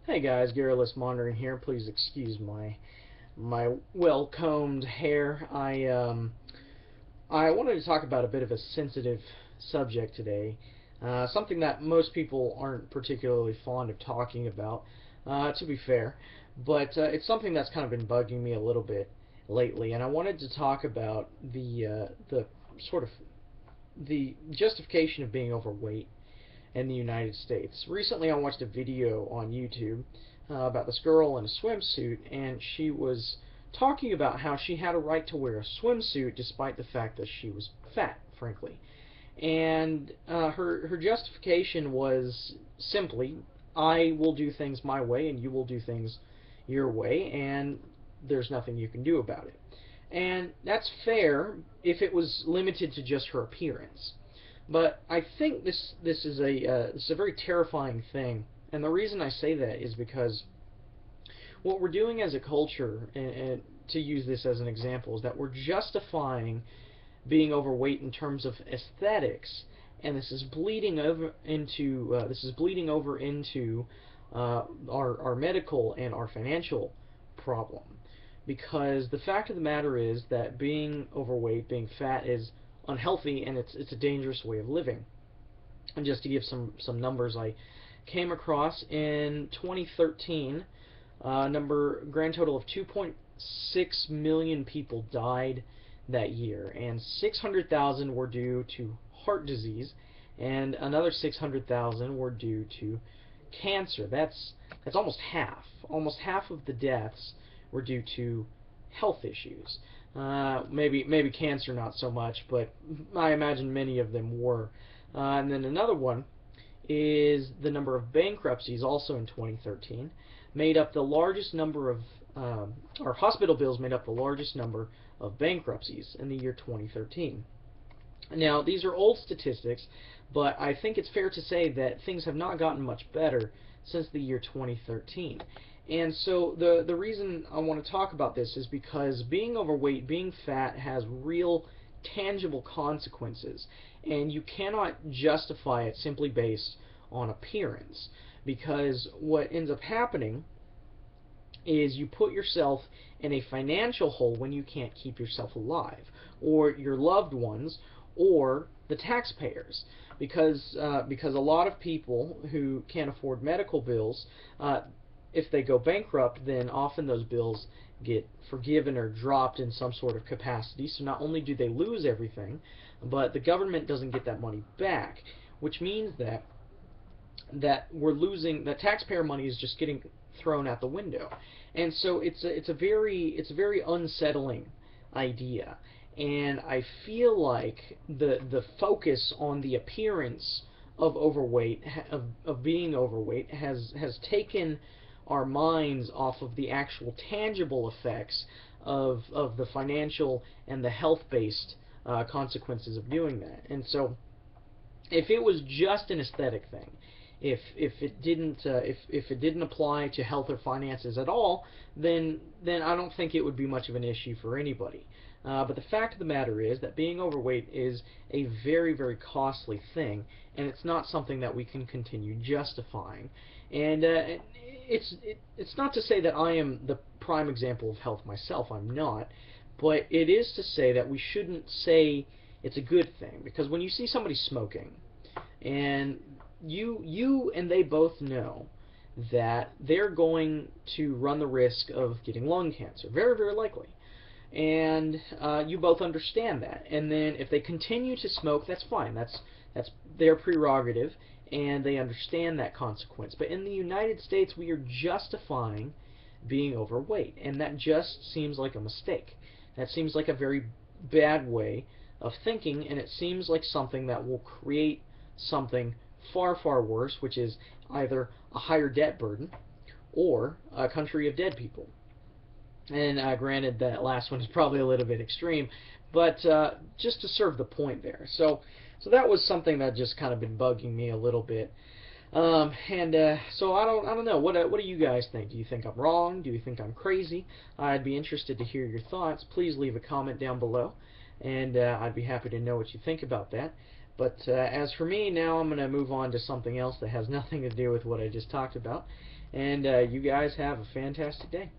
Hey guys, Garrulous Maunder here. Please excuse my well-combed hair. I wanted to talk about a bit of a sensitive subject today, something that most people aren't particularly fond of talking about, to be fair, but it's something that's kind of been bugging me a little bit lately, and I wanted to talk about the sort of the justification of being overweight in the United States. Recently, I watched a video on YouTube about this girl in a swimsuit, and she was talking about how she had a right to wear a swimsuit despite the fact that she was fat, frankly. And her justification was simply, I will do things my way and you will do things your way, and there's nothing you can do about it. And that's fair if it was limited to just her appearance. But I think this is a very terrifying thing, and the reason I say that is because what we're doing as a culture, and to use this as an example, is that we're justifying being overweight in terms of aesthetics, and this is bleeding over into our medical and our financial problem. Because the fact of the matter is that being overweight, being fat, is unhealthy, and it's a dangerous way of living. And just to give some numbers I came across in 2013, grand total of 2.6 million people died that year, and 600,000 were due to heart disease, and another 600,000 were due to cancer. That's almost half. Almost half of the deaths were due to health issues. Maybe cancer not so much, but I imagine many of them were. And then another one is the number of bankruptcies, also in 2013, made up the largest number of, or hospital bills made up the largest number of bankruptcies in the year 2013. Now, these are old statistics, but I think it's fair to say that things have not gotten much better since the year 2013. And so the reason I want to talk about this is because being overweight, being fat, has real tangible consequences, and you cannot justify it simply based on appearance, because what ends up happening is you put yourself in a financial hole when you can't keep yourself alive, or your loved ones, or the taxpayers, because a lot of people who can't afford medical bills, if they go bankrupt, then often those bills get forgiven or dropped in some sort of capacity. So not only do they lose everything, but the government doesn't get that money back, which means that we're losing, that taxpayer money is just getting thrown out the window. And so it's a very unsettling idea. And I feel like the focus on the appearance of overweight, of being overweight, has taken our minds off of the actual tangible effects of the financial and the health-based consequences of doing that. And so, if it was just an aesthetic thing, if it didn't apply to health or finances at all, then I don't think it would be much of an issue for anybody. But the fact of the matter is that being overweight is a very costly thing, and it's not something that we can continue justifying. And it's not to say that I am the prime example of health myself. I'm not. But it is to say that we shouldn't say it's a good thing, because when you see somebody smoking, and you and they both know that they're going to run the risk of getting lung cancer, very likely, and you both understand that, and then if they continue to smoke, that's fine, that's their prerogative, and they understand that consequence. But in the United States, we are justifying being overweight, and that just seems like a mistake. That seems like a very bad way of thinking, and it seems like something that will create something far worse, which is either a higher debt burden or a country of dead people. And granted, that last one is probably a little bit extreme, but just to serve the point there. So that was something that just kind of been bugging me a little bit. So I don't know. What do you guys think? Do you think I'm wrong? Do you think I'm crazy? I'd be interested to hear your thoughts. Please leave a comment down below, and I'd be happy to know what you think about that. But as for me, now I'm going to move on to something else that has nothing to do with what I just talked about. And you guys have a fantastic day.